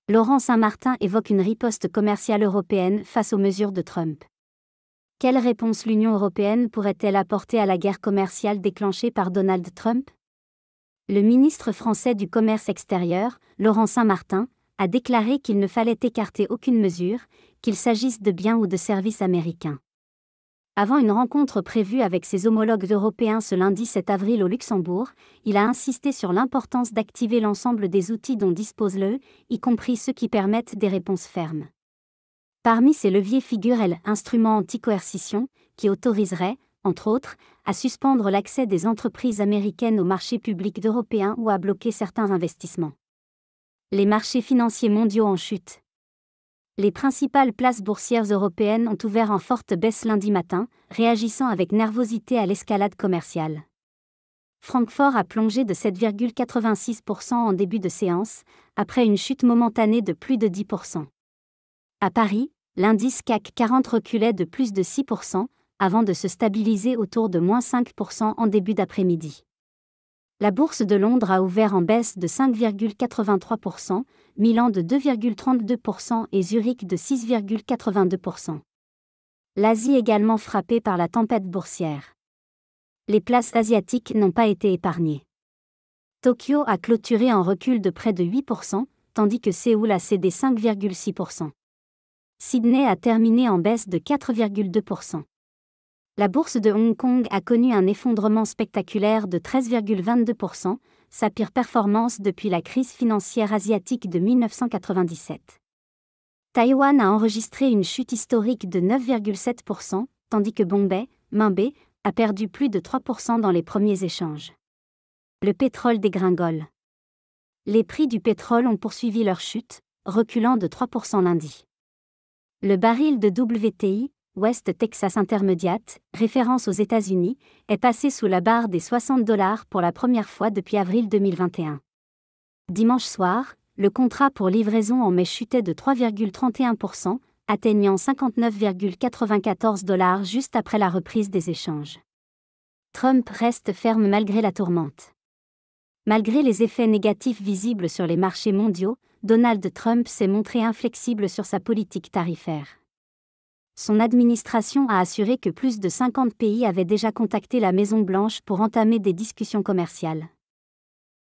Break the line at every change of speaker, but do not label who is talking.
Laurent Saint-Martin évoque une riposte commerciale européenne face aux mesures de Trump. Quelle réponse l'Union européenne pourrait-elle apporter à la guerre commerciale déclenchée par Donald Trump? Le ministre français du Commerce extérieur, Laurent Saint-Martin, a déclaré qu'il ne fallait écarter aucune mesure, qu'il s'agisse de biens ou de services américains. Avant une rencontre prévue avec ses homologues européens ce lundi 7 avril au Luxembourg, il a insisté sur l'importance d'activer l'ensemble des outils dont dispose l'UE, y compris ceux qui permettent des réponses fermes. Parmi ces leviers figure l'instrument anti-coercition, qui autoriserait, entre autres, à suspendre l'accès des entreprises américaines aux marchés publics européens ou à bloquer certains investissements. Les marchés financiers mondiaux en chute. Les principales places boursières européennes ont ouvert en forte baisse lundi matin, réagissant avec nervosité à l'escalade commerciale. Francfort a plongé de 7,86% en début de séance, après une chute momentanée de plus de 10%. À Paris, l'indice CAC 40 reculait de plus de 6%, avant de se stabiliser autour de moins 5% en début d'après-midi. La bourse de Londres a ouvert en baisse de 5,83%, Milan de 2,32% et Zurich de 6,82%. L'Asie également frappée par la tempête boursière. Les places asiatiques n'ont pas été épargnées. Tokyo a clôturé en recul de près de 8%, tandis que Séoul a cédé 5,6%. Sydney a terminé en baisse de 4,2%. La bourse de Hong Kong a connu un effondrement spectaculaire de 13,22%, sa pire performance depuis la crise financière asiatique de 1997. Taïwan a enregistré une chute historique de 9,7%, tandis que Bombay, Minbei, a perdu plus de 3% dans les premiers échanges. Le pétrole dégringole. Les prix du pétrole ont poursuivi leur chute, reculant de 3% lundi. Le baril de WTI, West Texas Intermediate, référence aux États-Unis, est passé sous la barre des $60 pour la première fois depuis avril 2021. Dimanche soir, le contrat pour livraison en mai chutait de 3,31%, atteignant $59,94 juste après la reprise des échanges. Trump reste ferme malgré la tourmente. Malgré les effets négatifs visibles sur les marchés mondiaux, Donald Trump s'est montré inflexible sur sa politique tarifaire. Son administration a assuré que plus de 50 pays avaient déjà contacté la Maison-Blanche pour entamer des discussions commerciales.